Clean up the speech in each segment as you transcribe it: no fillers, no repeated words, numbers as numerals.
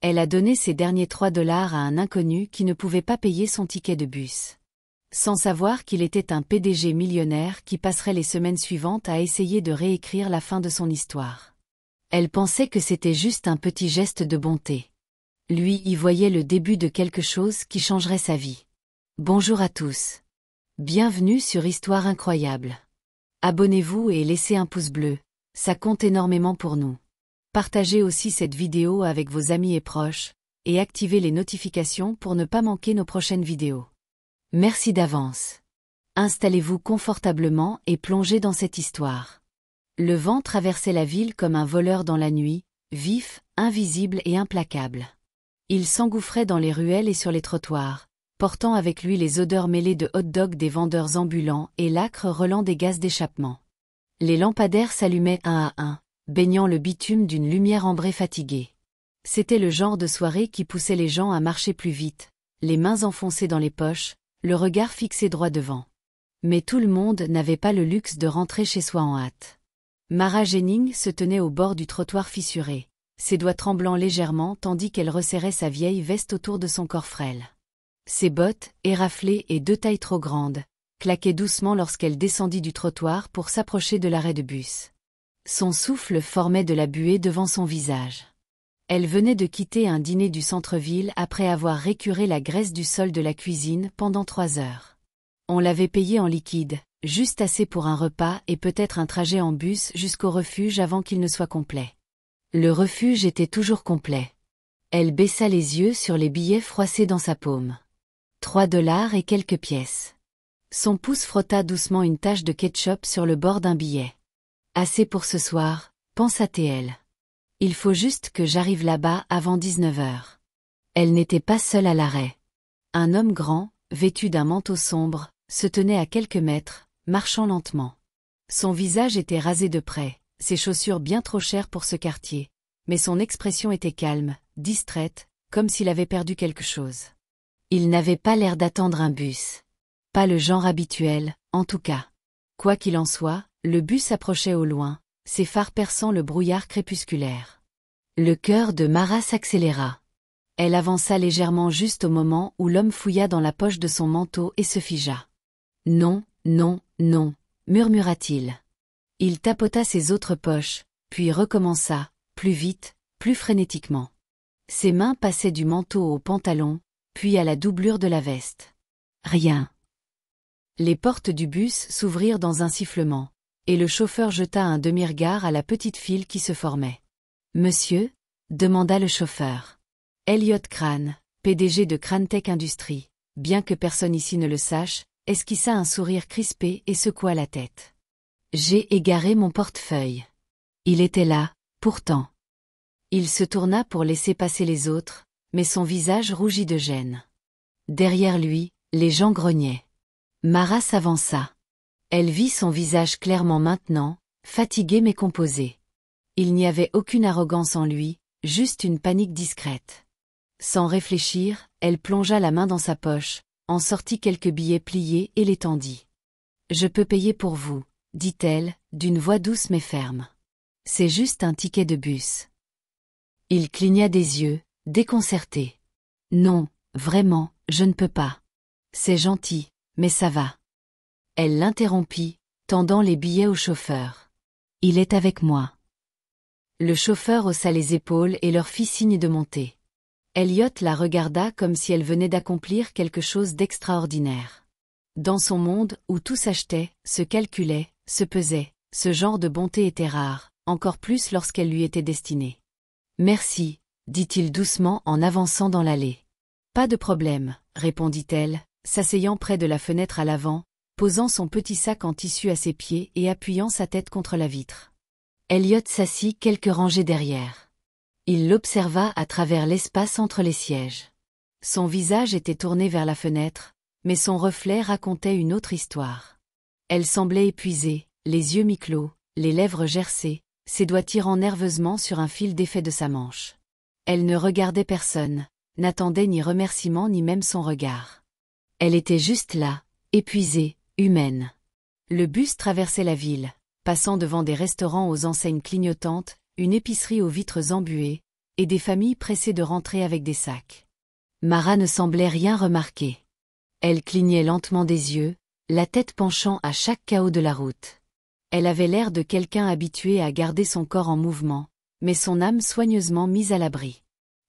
Elle a donné ses derniers 3 $ à un inconnu qui ne pouvait pas payer son ticket de bus. Sans savoir qu'il était un PDG millionnaire qui passerait les semaines suivantes à essayer de réécrire la fin de son histoire. Elle pensait que c'était juste un petit geste de bonté. Lui y voyait le début de quelque chose qui changerait sa vie. Bonjour à tous. Bienvenue sur Histoire incroyable. Abonnez-vous et laissez un pouce bleu, ça compte énormément pour nous. Partagez aussi cette vidéo avec vos amis et proches, et activez les notifications pour ne pas manquer nos prochaines vidéos. Merci d'avance. Installez-vous confortablement et plongez dans cette histoire. Le vent traversait la ville comme un voleur dans la nuit, vif, invisible et implacable. Il s'engouffrait dans les ruelles et sur les trottoirs, portant avec lui les odeurs mêlées de hot-dog des vendeurs ambulants et l'âcre relent des gaz d'échappement. Les lampadaires s'allumaient un à un, baignant le bitume d'une lumière ambrée fatiguée. C'était le genre de soirée qui poussait les gens à marcher plus vite, les mains enfoncées dans les poches, le regard fixé droit devant. Mais tout le monde n'avait pas le luxe de rentrer chez soi en hâte. Mara Jennings se tenait au bord du trottoir fissuré, ses doigts tremblant légèrement tandis qu'elle resserrait sa vieille veste autour de son corps frêle. Ses bottes, éraflées et 2 tailles trop grandes, claquaient doucement lorsqu'elle descendit du trottoir pour s'approcher de l'arrêt de bus. Son souffle formait de la buée devant son visage. Elle venait de quitter un dîner du centre-ville après avoir récuré la graisse du sol de la cuisine pendant 3 heures. On l'avait payé en liquide, juste assez pour un repas et peut-être un trajet en bus jusqu'au refuge avant qu'il ne soit complet. Le refuge était toujours complet. Elle baissa les yeux sur les billets froissés dans sa paume. 3 $ et quelques pièces. Son pouce frotta doucement une tache de ketchup sur le bord d'un billet. Assez pour ce soir, pensa-t-elle. Il faut juste que j'arrive là-bas avant 19 heures. Elle n'était pas seule à l'arrêt. Un homme grand, vêtu d'un manteau sombre, se tenait à quelques mètres, marchant lentement. Son visage était rasé de près, ses chaussures bien trop chères pour ce quartier, mais son expression était calme, distraite, comme s'il avait perdu quelque chose. Il n'avait pas l'air d'attendre un bus. Pas le genre habituel, en tout cas. Quoi qu'il en soit, le bus approchait au loin, ses phares perçant le brouillard crépusculaire. Le cœur de Mara s'accéléra. Elle avança légèrement juste au moment où l'homme fouilla dans la poche de son manteau et se figea. « Non, non, non » murmura-t-il. Il tapota ses autres poches, puis recommença, plus vite, plus frénétiquement. Ses mains passaient du manteau au pantalon, puis à la doublure de la veste. Rien. Les portes du bus s'ouvrirent dans un sifflement, et le chauffeur jeta un demi-regard à la petite file qui se formait. « Monsieur ?» demanda le chauffeur. Elliot Crane, PDG de Crane-Tech Industries, bien que personne ici ne le sache, esquissa un sourire crispé et secoua la tête. « J'ai égaré mon portefeuille. » Il était là, pourtant. Il se tourna pour laisser passer les autres, mais son visage rougit de gêne. Derrière lui, les gens grognaient. Mara s'avança. Elle vit son visage clairement maintenant, fatigué mais composé. Il n'y avait aucune arrogance en lui, juste une panique discrète. Sans réfléchir, elle plongea la main dans sa poche, en sortit quelques billets pliés et les tendit. « Je peux payer pour vous », dit-elle, d'une voix douce mais ferme. « C'est juste un ticket de bus. » Il cligna des yeux, déconcerté. « Non, vraiment, je ne peux pas. C'est gentil, mais ça va. » Elle l'interrompit, tendant les billets au chauffeur. « Il est avec moi. » Le chauffeur haussa les épaules et leur fit signe de monter. Elliot la regarda comme si elle venait d'accomplir quelque chose d'extraordinaire. Dans son monde où tout s'achetait, se calculait, se pesait, ce genre de bonté était rare, encore plus lorsqu'elle lui était destinée. « Merci », dit-il doucement en avançant dans l'allée. « Pas de problème », répondit-elle, s'asseyant près de la fenêtre à l'avant, posant son petit sac en tissu à ses pieds et appuyant sa tête contre la vitre. Elliot s'assit quelques rangées derrière. Il l'observa à travers l'espace entre les sièges. Son visage était tourné vers la fenêtre, mais son reflet racontait une autre histoire. Elle semblait épuisée, les yeux mi-clos, les lèvres gercées, ses doigts tirant nerveusement sur un fil défait de sa manche. Elle ne regardait personne, n'attendait ni remerciement ni même son regard. Elle était juste là, épuisée, humaine. Le bus traversait la ville, passant devant des restaurants aux enseignes clignotantes, une épicerie aux vitres embuées, et des familles pressées de rentrer avec des sacs. Mara ne semblait rien remarquer. Elle clignait lentement des yeux, la tête penchant à chaque chaos de la route. Elle avait l'air de quelqu'un habitué à garder son corps en mouvement, mais son âme soigneusement mise à l'abri.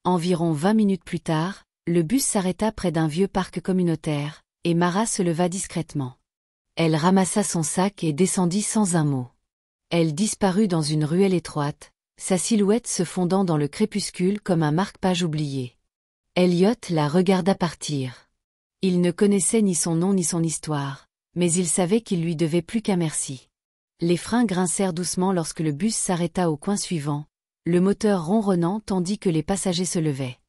Environ 20 minutes plus tard, le bus s'arrêta près d'un vieux parc communautaire, et Mara se leva discrètement. Elle ramassa son sac et descendit sans un mot. Elle disparut dans une ruelle étroite, sa silhouette se fondant dans le crépuscule comme un marque-page oublié. Elliot la regarda partir. Il ne connaissait ni son nom ni son histoire, mais il savait qu'il lui devait plus qu'un merci. Les freins grincèrent doucement lorsque le bus s'arrêta au coin suivant, le moteur ronronnant tandis que les passagers se levaient.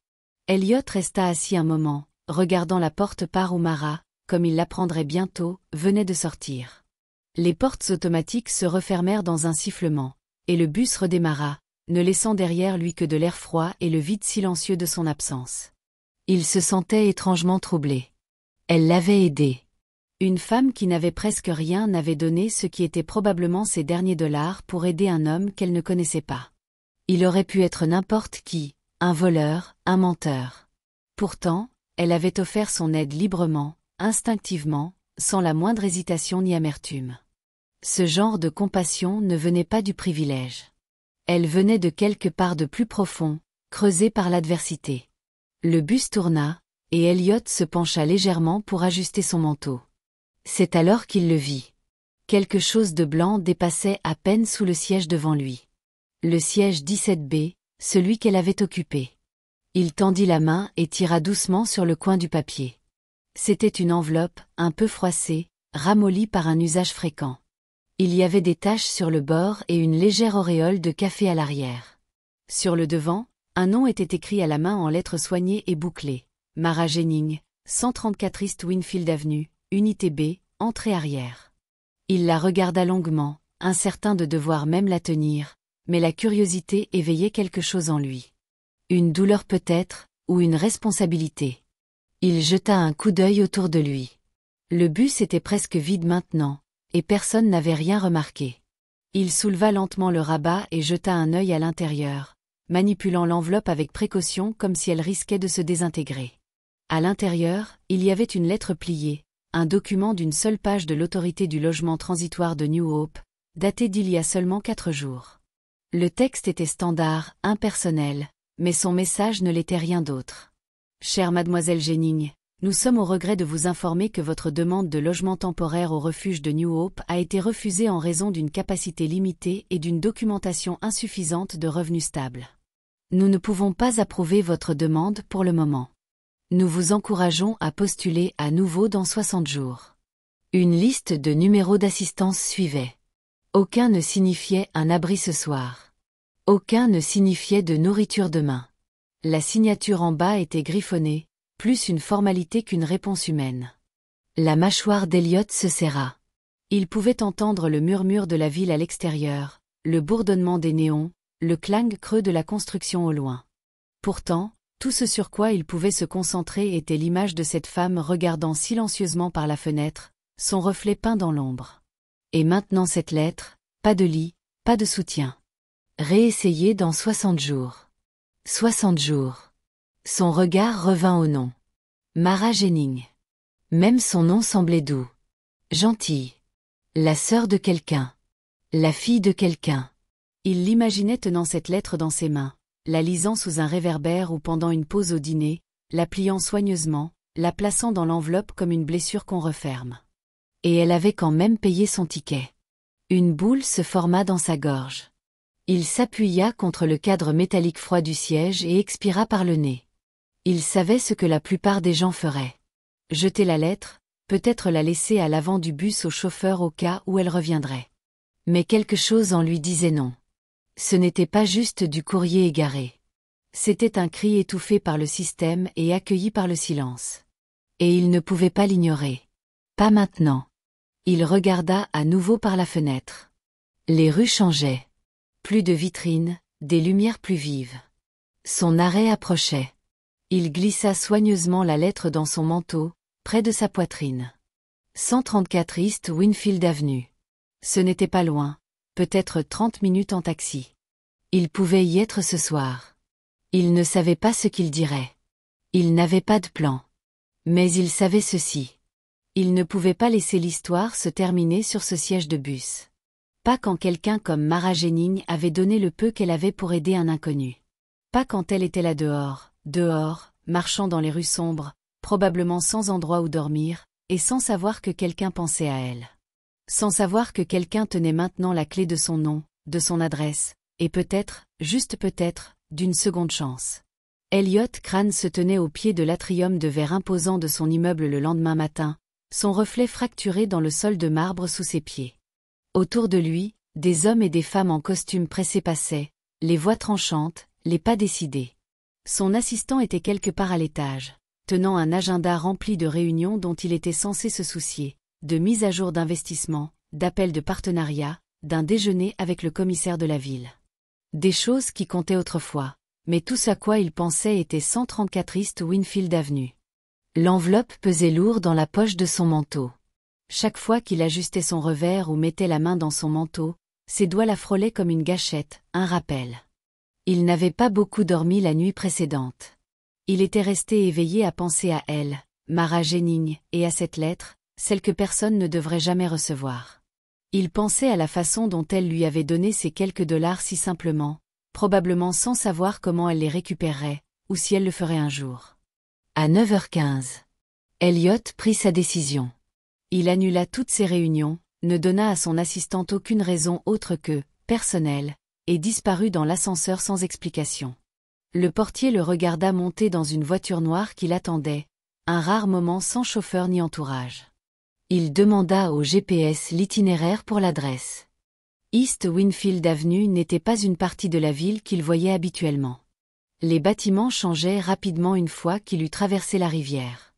Elliot resta assis un moment, regardant la porte par où Mara, comme il l'apprendrait bientôt, venait de sortir. Les portes automatiques se refermèrent dans un sifflement, et le bus redémarra, ne laissant derrière lui que de l'air froid et le vide silencieux de son absence. Il se sentait étrangement troublé. Elle l'avait aidé. Une femme qui n'avait presque rien n'avait donné ce qui était probablement ses derniers dollars pour aider un homme qu'elle ne connaissait pas. Il aurait pu être n'importe qui, un voleur, un menteur. Pourtant, elle avait offert son aide librement, instinctivement, sans la moindre hésitation ni amertume. Ce genre de compassion ne venait pas du privilège. Elle venait de quelque part de plus profond, creusé par l'adversité. Le bus tourna, et Elliot se pencha légèrement pour ajuster son manteau. C'est alors qu'il le vit. Quelque chose de blanc dépassait à peine sous le siège devant lui. Le siège 17B, celui qu'elle avait occupé. Il tendit la main et tira doucement sur le coin du papier. C'était une enveloppe, un peu froissée, ramollie par un usage fréquent. Il y avait des taches sur le bord et une légère auréole de café à l'arrière. Sur le devant, un nom était écrit à la main en lettres soignées et bouclées. Mara Jennings, 134 East Winfield Avenue, Unité B, entrée arrière. Il la regarda longuement, incertain de devoir même la tenir, mais la curiosité éveillait quelque chose en lui. Une douleur peut-être, ou une responsabilité. Il jeta un coup d'œil autour de lui. Le bus était presque vide maintenant, et personne n'avait rien remarqué. Il souleva lentement le rabat et jeta un œil à l'intérieur, manipulant l'enveloppe avec précaution comme si elle risquait de se désintégrer. À l'intérieur, il y avait une lettre pliée, un document d'une seule page de l'autorité du logement transitoire de New Hope, daté d'il y a seulement 4 jours. Le texte était standard, impersonnel, mais son message ne l'était rien d'autre. Chère mademoiselle Jennings, nous sommes au regret de vous informer que votre demande de logement temporaire au refuge de New Hope a été refusée en raison d'une capacité limitée et d'une documentation insuffisante de revenus stables. Nous ne pouvons pas approuver votre demande pour le moment. Nous vous encourageons à postuler à nouveau dans 60 jours. Une liste de numéros d'assistance suivait. Aucun ne signifiait un abri ce soir. Aucun ne signifiait de nourriture demain. La signature en bas était griffonnée, plus une formalité qu'une réponse humaine. La mâchoire d'Elliot se serra. Il pouvait entendre le murmure de la ville à l'extérieur, le bourdonnement des néons, le clang creux de la construction au loin. Pourtant, tout ce sur quoi il pouvait se concentrer était l'image de cette femme regardant silencieusement par la fenêtre, son reflet peint dans l'ombre. Et maintenant cette lettre, pas de lit, pas de soutien. Réessayer dans 60 jours. 60 jours. Son regard revint au nom. Mara Jennings. Même son nom semblait doux. Gentille. La sœur de quelqu'un. La fille de quelqu'un. Il l'imaginait tenant cette lettre dans ses mains, la lisant sous un réverbère ou pendant une pause au dîner, la pliant soigneusement, la plaçant dans l'enveloppe comme une blessure qu'on referme. Et elle avait quand même payé son ticket. Une boule se forma dans sa gorge. Il s'appuya contre le cadre métallique froid du siège et expira par le nez. Il savait ce que la plupart des gens feraient. Jeter la lettre, peut-être la laisser à l'avant du bus au chauffeur au cas où elle reviendrait. Mais quelque chose en lui disait non. Ce n'était pas juste du courrier égaré. C'était un cri étouffé par le système et accueilli par le silence. Et il ne pouvait pas l'ignorer. Pas maintenant. Il regarda à nouveau par la fenêtre. Les rues changeaient. Plus de vitrines, des lumières plus vives. Son arrêt approchait. Il glissa soigneusement la lettre dans son manteau, près de sa poitrine. 134 East Winfield Avenue. Ce n'était pas loin, peut-être 30 minutes en taxi. Il pouvait y être ce soir. Il ne savait pas ce qu'il dirait. Il n'avait pas de plan. Mais il savait ceci. Il ne pouvait pas laisser l'histoire se terminer sur ce siège de bus. Pas quand quelqu'un comme Mara Jennings avait donné le peu qu'elle avait pour aider un inconnu. Pas quand elle était là dehors, marchant dans les rues sombres, probablement sans endroit où dormir, et sans savoir que quelqu'un pensait à elle. Sans savoir que quelqu'un tenait maintenant la clé de son nom, de son adresse, et peut-être, juste peut-être, d'une seconde chance. Elliot Crane se tenait au pied de l'atrium de verre imposant de son immeuble le lendemain matin, son reflet fracturé dans le sol de marbre sous ses pieds. Autour de lui, des hommes et des femmes en costume pressés passaient, les voix tranchantes, les pas décidés. Son assistant était quelque part à l'étage, tenant un agenda rempli de réunions dont il était censé se soucier, de mises à jour d'investissement, d'appels de partenariat, d'un déjeuner avec le commissaire de la ville. Des choses qui comptaient autrefois, mais tout ce à quoi il pensait était 134 East Winfield Avenue. L'enveloppe pesait lourd dans la poche de son manteau. Chaque fois qu'il ajustait son revers ou mettait la main dans son manteau, ses doigts la frôlaient comme une gâchette, un rappel. Il n'avait pas beaucoup dormi la nuit précédente. Il était resté éveillé à penser à elle, Mara Jennings, et à cette lettre, celle que personne ne devrait jamais recevoir. Il pensait à la façon dont elle lui avait donné ces quelques dollars si simplement, probablement sans savoir comment elle les récupérerait, ou si elle le ferait un jour. À 9h15, Elliot prit sa décision. Il annula toutes ses réunions, ne donna à son assistante aucune raison autre que personnelle, et disparut dans l'ascenseur sans explication. Le portier le regarda monter dans une voiture noire qui l'attendait, un rare moment sans chauffeur ni entourage. Il demanda au GPS l'itinéraire pour l'adresse. East Winfield Avenue n'était pas une partie de la ville qu'il voyait habituellement. Les bâtiments changeaient rapidement une fois qu'il eut traversé la rivière.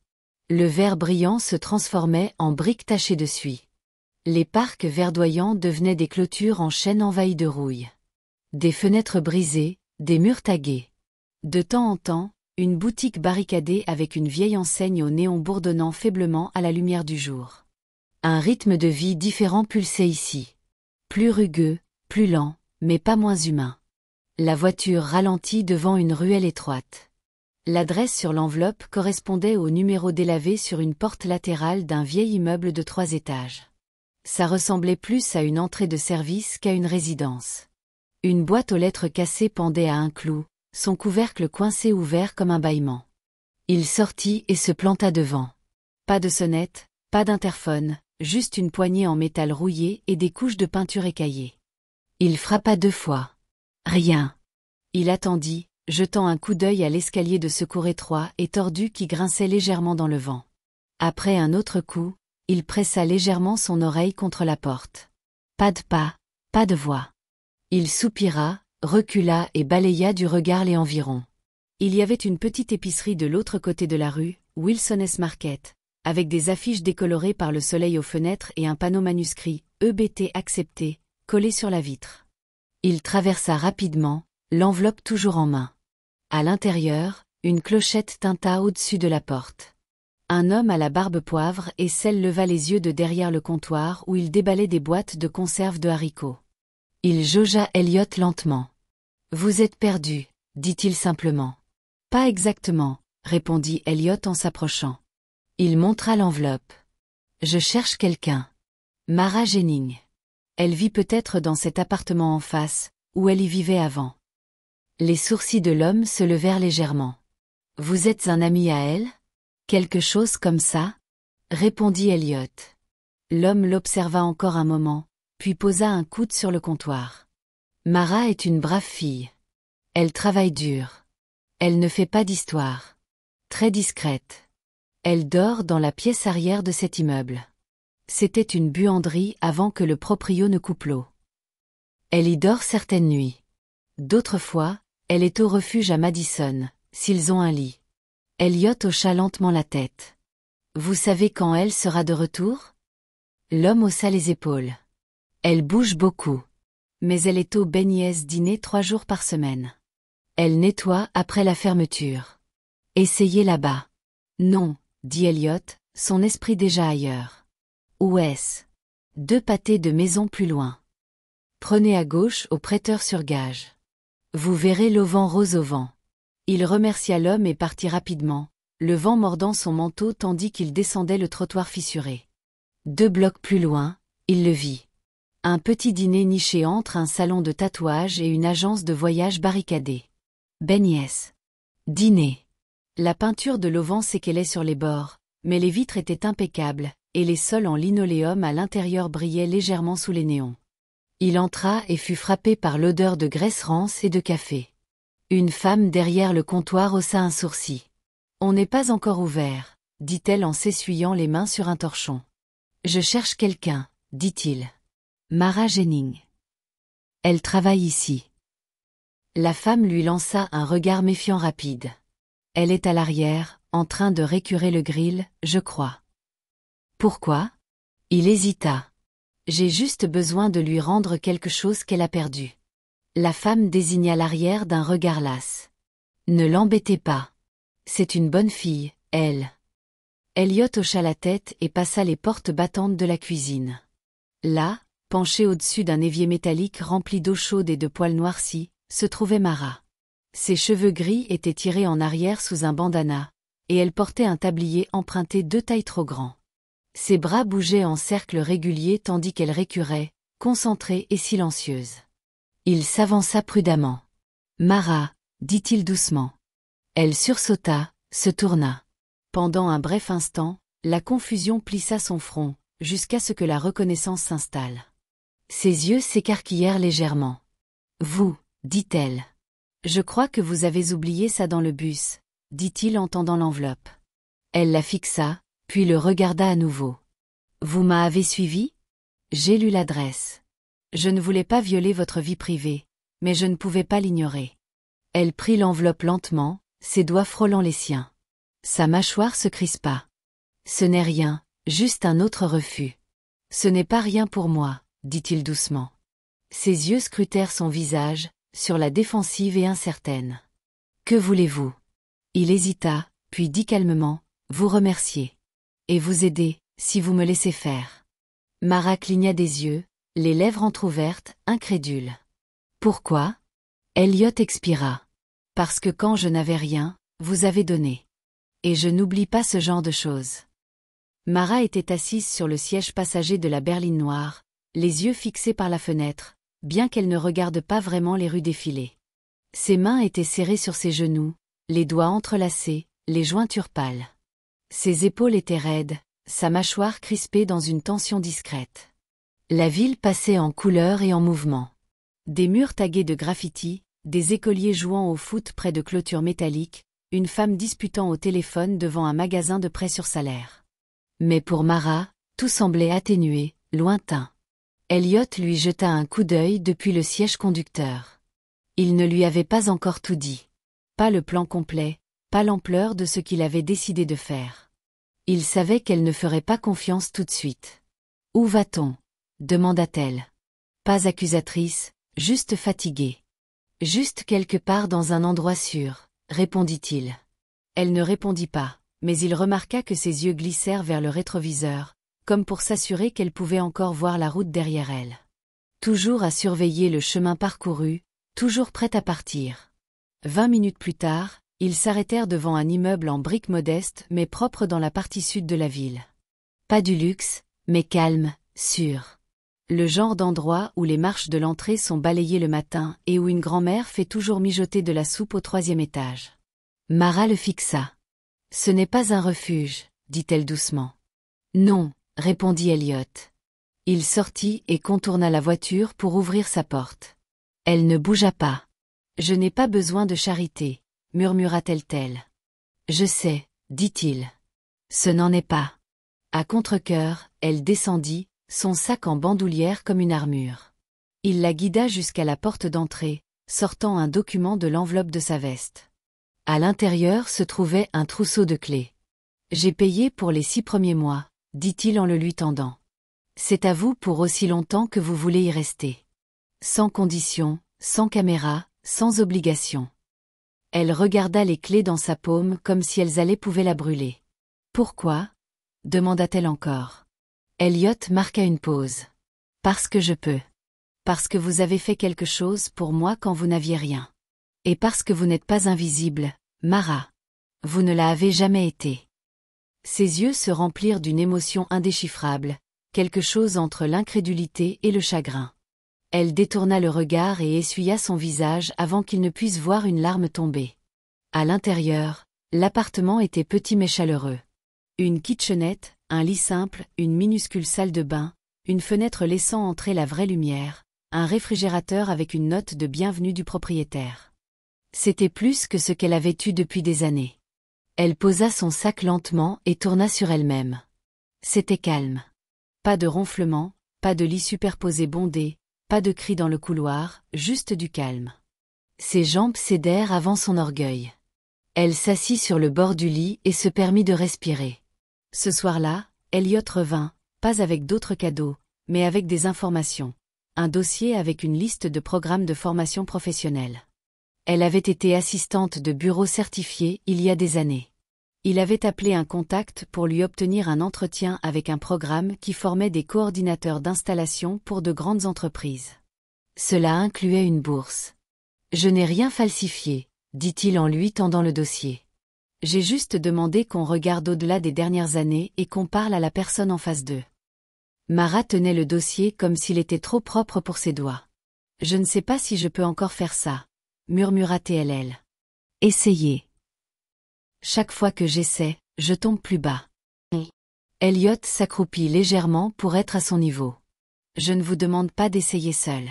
Le vert brillant se transformait en briques tachées de suie. Les parcs verdoyants devenaient des clôtures en chêne envahies de rouille. Des fenêtres brisées, des murs tagués. De temps en temps, une boutique barricadée avec une vieille enseigne au néon bourdonnant faiblement à la lumière du jour. Un rythme de vie différent pulsait ici. Plus rugueux, plus lent, mais pas moins humain. La voiture ralentit devant une ruelle étroite. L'adresse sur l'enveloppe correspondait au numéro délavé sur une porte latérale d'un vieil immeuble de 3 étages. Ça ressemblait plus à une entrée de service qu'à une résidence. Une boîte aux lettres cassées pendait à un clou, son couvercle coincé ouvert comme un bâillement. Il sortit et se planta devant. Pas de sonnette, pas d'interphone, juste une poignée en métal rouillé et des couches de peinture écaillées. Il frappa 2 fois. Rien. Il attendit, jetant un coup d'œil à l'escalier de secours étroit et tordu qui grinçait légèrement dans le vent. Après un autre coup, il pressa légèrement son oreille contre la porte. Pas de pas, pas de voix. Il soupira, recula et balaya du regard les environs. Il y avait une petite épicerie de l'autre côté de la rue, Wilson's Market, avec des affiches décolorées par le soleil aux fenêtres et un panneau manuscrit « EBT accepté » collé sur la vitre. Il traversa rapidement, l'enveloppe toujours en main. À l'intérieur, une clochette tinta au-dessus de la porte. Un homme à la barbe poivre et sel leva les yeux de derrière le comptoir où il déballait des boîtes de conserve de haricots. Il jaugea Elliot lentement. « Vous êtes perdu, dit-il simplement. « Pas exactement, répondit Elliot en s'approchant. Il montra l'enveloppe. « Je cherche quelqu'un. Mara Jennings. Elle vit peut-être dans cet appartement en face, où elle y vivait avant. » Les sourcils de l'homme se levèrent légèrement. « Vous êtes un ami à elle ? Quelque chose comme ça ?» répondit Elliot. L'homme l'observa encore un moment, puis posa un coude sur le comptoir. « Mara est une brave fille. Elle travaille dur. Elle ne fait pas d'histoire. Très discrète. Elle dort dans la pièce arrière de cet immeuble. C'était une buanderie avant que le proprio ne coupe l'eau. Elle y dort certaines nuits. D'autres fois, elle est au refuge à Madison, s'ils ont un lit. » Elliot hocha lentement la tête. « Vous savez quand elle sera de retour ?» L'homme haussa les épaules. « Elle bouge beaucoup. Mais elle est au Benny's dîner 3 jours par semaine. Elle nettoie après la fermeture. Essayez là-bas. » « Non, » dit Elliot, son esprit déjà ailleurs. « Où est-ce ?»« 2 pâtés de maison plus loin. « Prenez à gauche au prêteur sur gage. Vous verrez l'auvent rose au vent. Il remercia l'homme et partit rapidement, le vent mordant son manteau tandis qu'il descendait le trottoir fissuré. 2 blocs plus loin, il le vit. Un petit dîner niché entre un salon de tatouage et une agence de voyage barricadée. Beignets. Dîner. La peinture de l'auvent s'équelait sur les bords, mais les vitres étaient impeccables, et les sols en linoléum à l'intérieur brillaient légèrement sous les néons. Il entra et fut frappé par l'odeur de graisse rance et de café. Une femme derrière le comptoir haussa un sourcil. « On n'est pas encore ouvert », dit-elle en s'essuyant les mains sur un torchon. « Je cherche quelqu'un », dit-il. « Mara Jennings. Elle travaille ici. » La femme lui lança un regard méfiant rapide. « Elle est à l'arrière, en train de récurer le grill, je crois. » « Pourquoi ?» Il hésita. « J'ai juste besoin de lui rendre quelque chose qu'elle a perdu. » La femme désigna l'arrière d'un regard las. « Ne l'embêtez pas. C'est une bonne fille, elle. » Elliot hocha la tête et passa les portes battantes de la cuisine. Là, penchée au-dessus d'un évier métallique rempli d'eau chaude et de poils noircis, se trouvait Mara. Ses cheveux gris étaient tirés en arrière sous un bandana, et elle portait un tablier emprunté 2 tailles trop grand. Ses bras bougeaient en cercles réguliers tandis qu'elle récurait, concentrée et silencieuse. Il s'avança prudemment. « Mara », dit-il doucement. Elle sursauta, se tourna. Pendant un bref instant, la confusion plissa son front, jusqu'à ce que la reconnaissance s'installe. Ses yeux s'écarquillèrent légèrement. « Vous, » dit-elle. « Je crois que vous avez oublié ça dans le bus, » dit-il en tendant l'enveloppe. Elle la fixa, puis le regarda à nouveau. « Vous m'avez suivi ? J'ai lu l'adresse. Je ne voulais pas violer votre vie privée, mais je ne pouvais pas l'ignorer. » Elle prit l'enveloppe lentement, ses doigts frôlant les siens. Sa mâchoire se crispa. « Ce n'est rien, juste un autre refus. »« Ce n'est pas rien pour moi, » dit-il doucement. Ses yeux scrutèrent son visage, sur la défensive et incertaine. « Que voulez-vous » Il hésita, puis dit calmement, « Vous remercier. Et vous aider, si vous me laissez faire. » Mara cligna des yeux, les lèvres entr'ouvertes, incrédule. « Pourquoi ?» Elliot expira. « Parce que quand je n'avais rien, vous avez donné. Et je n'oublie pas ce genre de choses. » Mara était assise sur le siège passager de la berline noire, les yeux fixés par la fenêtre, bien qu'elle ne regarde pas vraiment les rues défiler. Ses mains étaient serrées sur ses genoux, les doigts entrelacés, les jointures pâles. Ses épaules étaient raides, sa mâchoire crispée dans une tension discrète. La ville passait en couleurs et en mouvement. Des murs tagués de graffitis, des écoliers jouant au foot près de clôtures métalliques, une femme disputant au téléphone devant un magasin de prêt sur salaire. Mais pour Mara, tout semblait atténué, lointain. Elliot lui jeta un coup d'œil depuis le siège conducteur. Il ne lui avait pas encore tout dit. Pas le plan complet, pas l'ampleur de ce qu'il avait décidé de faire. Il savait qu'elle ne ferait pas confiance tout de suite. « Où va-t-on » demanda-t-elle. Pas accusatrice, juste fatiguée. « Juste quelque part dans un endroit sûr », répondit-il. Elle ne répondit pas, mais il remarqua que ses yeux glissèrent vers le rétroviseur, comme pour s'assurer qu'elle pouvait encore voir la route derrière elle. Toujours à surveiller le chemin parcouru, toujours prête à partir. 20 minutes plus tard, ils s'arrêtèrent devant un immeuble en briques modestes mais propre dans la partie sud de la ville. Pas du luxe, mais calme, sûr. Le genre d'endroit où les marches de l'entrée sont balayées le matin et où une grand-mère fait toujours mijoter de la soupe au 3e étage. Mara le fixa. « Ce n'est pas un refuge, » dit-elle doucement. « Non, » répondit Elliot. Il sortit et contourna la voiture pour ouvrir sa porte. Elle ne bougea pas. « Je n'ai pas besoin de charité, » murmura-t-elle. « Je sais, » dit-il. « Ce n'en est pas. » À contre-cœur, elle descendit, son sac en bandoulière comme une armure. Il la guida jusqu'à la porte d'entrée, sortant un document de l'enveloppe de sa veste. À l'intérieur se trouvait un trousseau de clés. « J'ai payé pour les 6 premiers mois, » dit-il en le lui tendant. « C'est à vous pour aussi longtemps que vous voulez y rester. Sans condition, sans caméra, sans obligation. » Elle regarda les clés dans sa paume comme si elles pouvaient la brûler. « Pourquoi ?» demanda-t-elle encore. Elliot marqua une pause. « Parce que je peux. Parce que vous avez fait quelque chose pour moi quand vous n'aviez rien. Et parce que vous n'êtes pas invisible, Mara. Vous ne l'avez jamais été. Ses yeux se remplirent d'une émotion indéchiffrable, quelque chose entre l'incrédulité et le chagrin. Elle détourna le regard et essuya son visage avant qu'il ne puisse voir une larme tomber. À l'intérieur, l'appartement était petit mais chaleureux. Une kitchenette, un lit simple, une minuscule salle de bain, une fenêtre laissant entrer la vraie lumière, un réfrigérateur avec une note de bienvenue du propriétaire. C'était plus que ce qu'elle avait eu depuis des années. Elle posa son sac lentement et tourna sur elle-même. C'était calme. Pas de ronflement, pas de lit superposé bondé, pas de cris dans le couloir, juste du calme. Ses jambes cédèrent avant son orgueil. Elle s'assit sur le bord du lit et se permit de respirer. Ce soir-là, Elliot revint, pas avec d'autres cadeaux, mais avec des informations. Un dossier avec une liste de programmes de formation professionnelle. Elle avait été assistante de bureau certifiée il y a des années. Il avait appelé un contact pour lui obtenir un entretien avec un programme qui formait des coordinateurs d'installation pour de grandes entreprises. Cela incluait une bourse. « Je n'ai rien falsifié », dit-il en lui tendant le dossier. « J'ai juste demandé qu'on regarde au-delà des dernières années et qu'on parle à la personne en face d'eux. » Mara tenait le dossier comme s'il était trop propre pour ses doigts. « Je ne sais pas si je peux encore faire ça, » murmura TLL. « Essayez. » Chaque fois que j'essaie, je tombe plus bas. Elliot s'accroupit légèrement pour être à son niveau. Je ne vous demande pas d'essayer seul.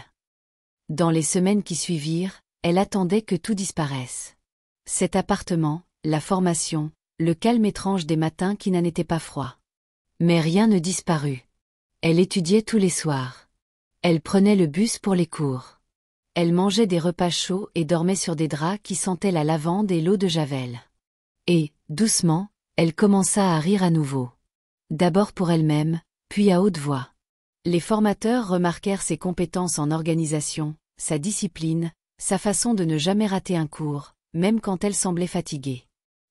Dans les semaines qui suivirent, elle attendait que tout disparaisse. Cet appartement, la formation, le calme étrange des matins qui n'en étaient pas froids. Mais rien ne disparut. Elle étudiait tous les soirs. Elle prenait le bus pour les cours. Elle mangeait des repas chauds et dormait sur des draps qui sentaient la lavande et l'eau de Javel. Et, doucement, elle commença à rire à nouveau. D'abord pour elle-même, puis à haute voix. Les formateurs remarquèrent ses compétences en organisation, sa discipline, sa façon de ne jamais rater un cours, même quand elle semblait fatiguée.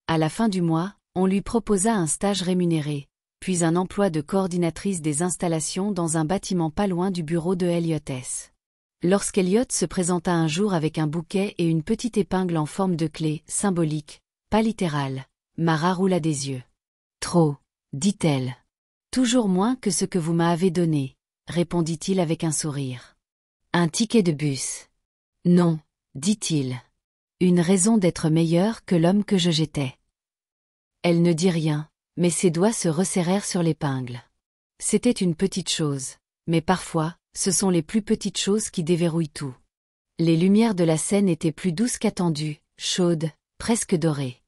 À la fin du mois, on lui proposa un stage rémunéré, puis un emploi de coordinatrice des installations dans un bâtiment pas loin du bureau de Elliot S. Lorsqu'Elliot se présenta un jour avec un bouquet et une petite épingle en forme de clé, symbolique, pas littérale, Mara roula des yeux. « Trop, dit-elle. Toujours moins que ce que vous m'avez donné, répondit-il avec un sourire. Un ticket de bus. Non, dit-il. Une raison d'être meilleur que l'homme que j'étais. Elle ne dit rien, mais ses doigts se resserrèrent sur l'épingle. C'était une petite chose, mais parfois, ce sont les plus petites choses qui déverrouillent tout. Les lumières de la scène étaient plus douces qu'attendues, chaudes, presque dorées.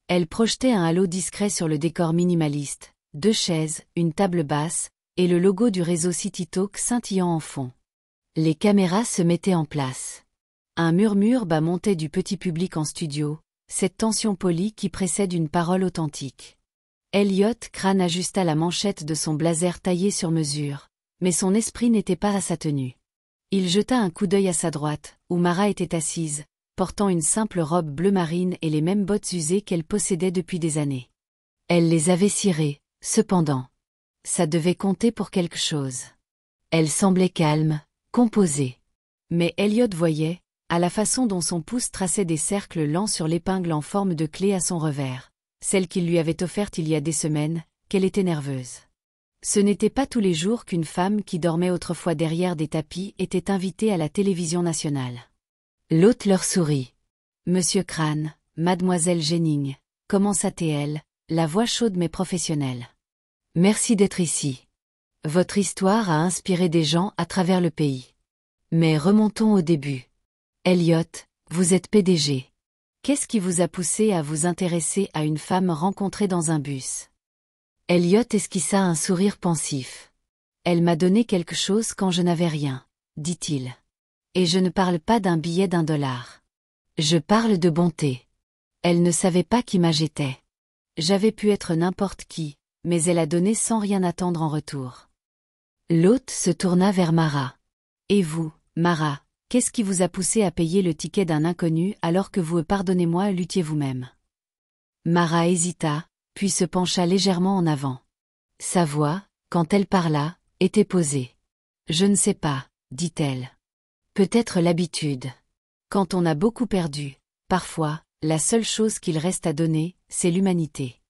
Elle projetait un halo discret sur le décor minimaliste, 2 chaises, une table basse, et le logo du réseau CityTalk scintillant en fond. Les caméras se mettaient en place. Un murmure bas montait du petit public en studio, cette tension polie qui précède une parole authentique. Elliot Crane ajusta la manchette de son blazer taillé sur mesure, mais son esprit n'était pas à sa tenue. Il jeta un coup d'œil à sa droite, où Mara était assise, portant une simple robe bleu marine et les mêmes bottes usées qu'elle possédait depuis des années. Elle les avait cirées, cependant. Ça devait compter pour quelque chose. Elle semblait calme, composée. Mais Elliot voyait, à la façon dont son pouce traçait des cercles lents sur l'épingle en forme de clé à son revers, celle qu'il lui avait offerte il y a des semaines, qu'elle était nerveuse. Ce n'était pas tous les jours qu'une femme qui dormait autrefois derrière des tapis était invitée à la télévision nationale. L'hôte leur sourit. « Monsieur Crane, mademoiselle Jennings, commença-t-elle, la voix chaude mais professionnelle. Merci d'être ici. Votre histoire a inspiré des gens à travers le pays. Mais remontons au début. Elliot, vous êtes PDG. Qu'est-ce qui vous a poussé à vous intéresser à une femme rencontrée dans un bus? » Elliot esquissa un sourire pensif. « Elle m'a donné quelque chose quand je n'avais rien, dit-il. Et je ne parle pas d'un billet d'$1. Je parle de bonté. Elle ne savait pas qui j'étais. J'avais pu être n'importe qui, mais elle a donné sans rien attendre en retour. » L'hôte se tourna vers Mara. « Et vous, Mara, qu'est-ce qui vous a poussé à payer le ticket d'un inconnu alors que vous, pardonnez-moi, luttiez vous-même » Mara hésita, puis se pencha légèrement en avant. Sa voix, quand elle parla, était posée. « Je ne sais pas, dit-elle. Peut-être l'habitude. Quand on a beaucoup perdu, Parfois, la seule chose qu'il reste à donner, c'est l'humanité.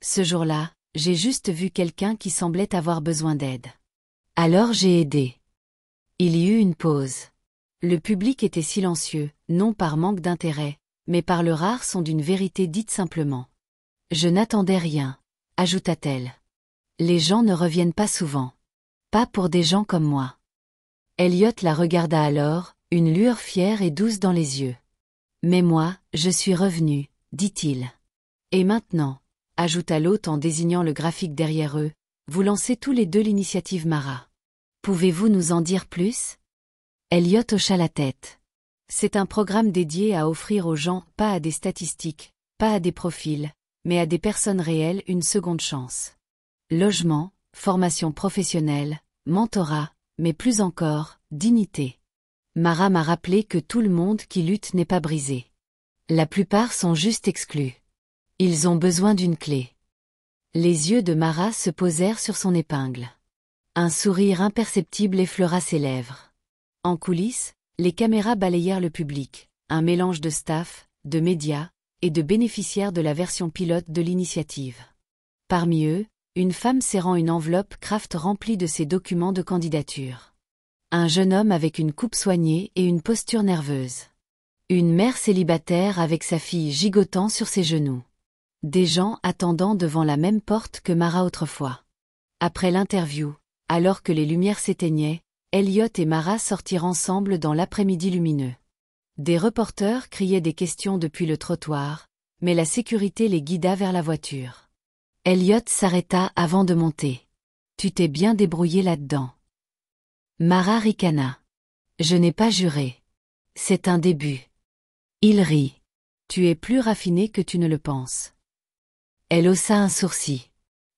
Ce jour-là, j'ai juste vu quelqu'un qui semblait avoir besoin d'aide. Alors j'ai aidé. Il y eut une pause. Le public était silencieux, non par manque d'intérêt, mais par le rare son d'une vérité dite simplement. Je n'attendais rien, ajouta-t-elle. Les gens ne reviennent pas souvent. Pas pour des gens comme moi. Elliot la regarda alors, une lueur fière et douce dans les yeux. Mais moi, je suis revenu, dit-il. Et maintenant, ajouta l'hôte en désignant le graphique derrière eux, vous lancez tous les deux l'initiative Mara. Pouvez-vous nous en dire plus? Elliot hocha la tête. C'est un programme dédié à offrir aux gens, pas à des statistiques, pas à des profils, mais à des personnes réelles une seconde chance. Logement, formation professionnelle, mentorat, mais plus encore, dignité. Mara m'a rappelé que tout le monde qui lutte n'est pas brisé. La plupart sont juste exclus. Ils ont besoin d'une clé. Les yeux de Mara se posèrent sur son épingle. Un sourire imperceptible effleura ses lèvres. En coulisses, les caméras balayèrent le public, un mélange de staff, de médias, et de bénéficiaires de la version pilote de l'initiative. Parmi eux, une femme serrant une enveloppe Kraft remplie de ses documents de candidature. Un jeune homme avec une coupe soignée et une posture nerveuse. Une mère célibataire avec sa fille gigotant sur ses genoux. Des gens attendant devant la même porte que Mara autrefois. Après l'interview, alors que les lumières s'éteignaient, Elliot et Mara sortirent ensemble dans l'après-midi lumineux. Des reporters criaient des questions depuis le trottoir, mais la sécurité les guida vers la voiture. Elliot s'arrêta avant de monter. Tu t'es bien débrouillé là-dedans. Mara ricana. Je n'ai pas juré. C'est un début. Il rit. Tu es plus raffiné que tu ne le penses. Elle haussa un sourcil.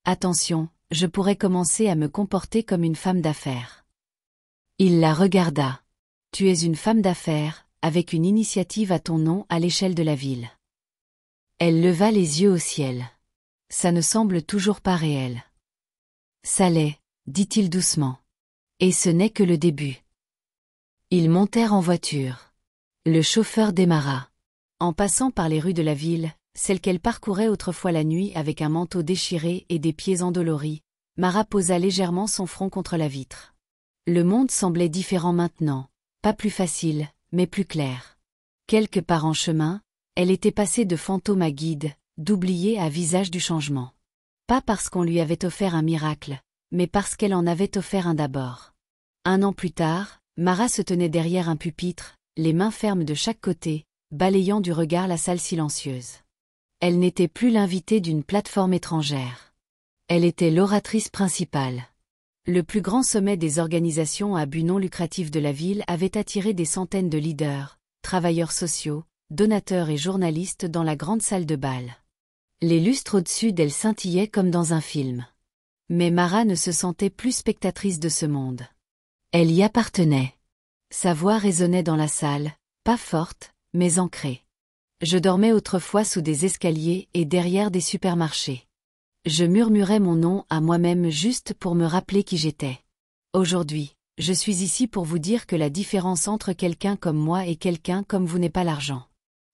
Attention, je pourrais commencer à me comporter comme une femme d'affaires. Il la regarda. Tu es une femme d'affaires, avec une initiative à ton nom à l'échelle de la ville. Elle leva les yeux au ciel. Ça ne semble toujours pas réel. Ça l'est, dit-il doucement. Et ce n'est que le début. Ils montèrent en voiture. Le chauffeur démarra. En passant par les rues de la ville, celles qu'elle parcourait autrefois la nuit avec un manteau déchiré et des pieds endoloris, Mara posa légèrement son front contre la vitre. Le monde semblait différent maintenant, pas plus facile, mais plus clair. Quelque part en chemin, elle était passée de fantôme à guide, d'oubliée à visage du changement. Pas parce qu'on lui avait offert un miracle, mais parce qu'elle en avait offert un d'abord. 1 an plus tard, Mara se tenait derrière un pupitre, les mains fermes de chaque côté, balayant du regard la salle silencieuse. Elle n'était plus l'invitée d'une plateforme étrangère. Elle était l'oratrice principale. Le plus grand sommet des organisations à but non lucratif de la ville avait attiré des centaines de leaders, travailleurs sociaux, donateurs et journalistes dans la grande salle de bal. Les lustres au-dessus d'elle scintillaient comme dans un film. Mais Mara ne se sentait plus spectatrice de ce monde. Elle y appartenait. Sa voix résonnait dans la salle, pas forte, mais ancrée. Je dormais autrefois sous des escaliers et derrière des supermarchés. Je murmurais mon nom à moi-même juste pour me rappeler qui j'étais. Aujourd'hui, je suis ici pour vous dire que la différence entre quelqu'un comme moi et quelqu'un comme vous n'est pas l'argent.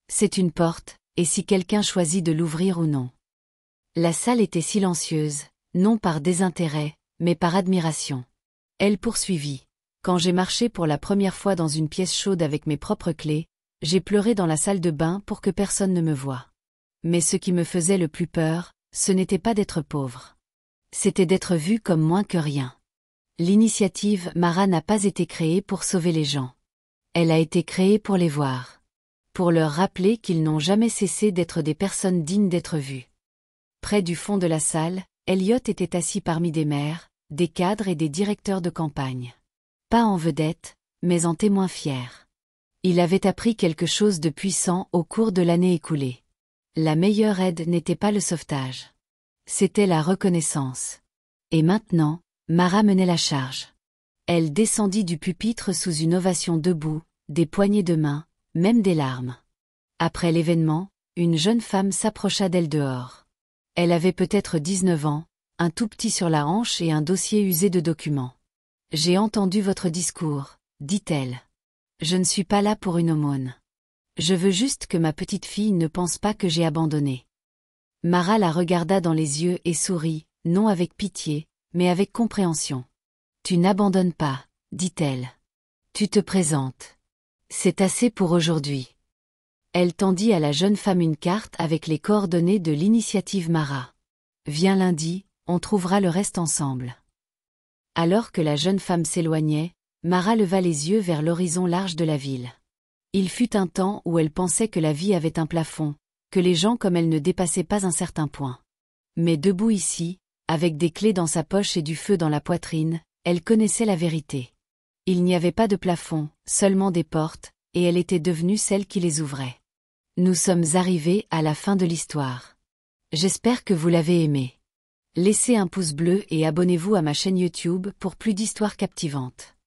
C'est une porte, et si quelqu'un choisit de l'ouvrir ou non. La salle était silencieuse, non par désintérêt, mais par admiration. Elle poursuivit. Quand j'ai marché pour la première fois dans une pièce chaude avec mes propres clés, j'ai pleuré dans la salle de bain pour que personne ne me voie. Mais ce qui me faisait le plus peur, ce n'était pas d'être pauvre. C'était d'être vue comme moins que rien. L'initiative Mara n'a pas été créée pour sauver les gens. Elle a été créée pour les voir. Pour leur rappeler qu'ils n'ont jamais cessé d'être des personnes dignes d'être vues. Près du fond de la salle, Elliot était assis parmi des maires, des cadres et des directeurs de campagne. Pas en vedette, mais en témoin fier. Il avait appris quelque chose de puissant au cours de l'année écoulée. La meilleure aide n'était pas le sauvetage. C'était la reconnaissance. Et maintenant, Mara menait la charge. Elle descendit du pupitre sous une ovation debout, des poignées de main, même des larmes. Après l'événement, une jeune femme s'approcha d'elle dehors. Elle avait peut-être 19 ans, un tout petit sur la hanche et un dossier usé de documents. « J'ai entendu votre discours, dit-elle. Je ne suis pas là pour une aumône. Je veux juste que ma petite fille ne pense pas que j'ai abandonné. Mara la regarda dans les yeux et sourit, non avec pitié, mais avec compréhension. Tu n'abandonnes pas, dit-elle. Tu te présentes. C'est assez pour aujourd'hui. Elle tendit à la jeune femme une carte avec les coordonnées de l'initiative Mara. Viens lundi, on trouvera le reste ensemble. Alors que la jeune femme s'éloignait, Mara leva les yeux vers l'horizon large de la ville. Il fut un temps où elle pensait que la vie avait un plafond, que les gens comme elle ne dépassaient pas un certain point. Mais debout ici, avec des clés dans sa poche et du feu dans la poitrine, elle connaissait la vérité. Il n'y avait pas de plafond, seulement des portes, et elle était devenue celle qui les ouvrait. Nous sommes arrivés à la fin de l'histoire. J'espère que vous l'avez aimé. Laissez un pouce bleu et abonnez-vous à ma chaîne YouTube pour plus d'histoires captivantes.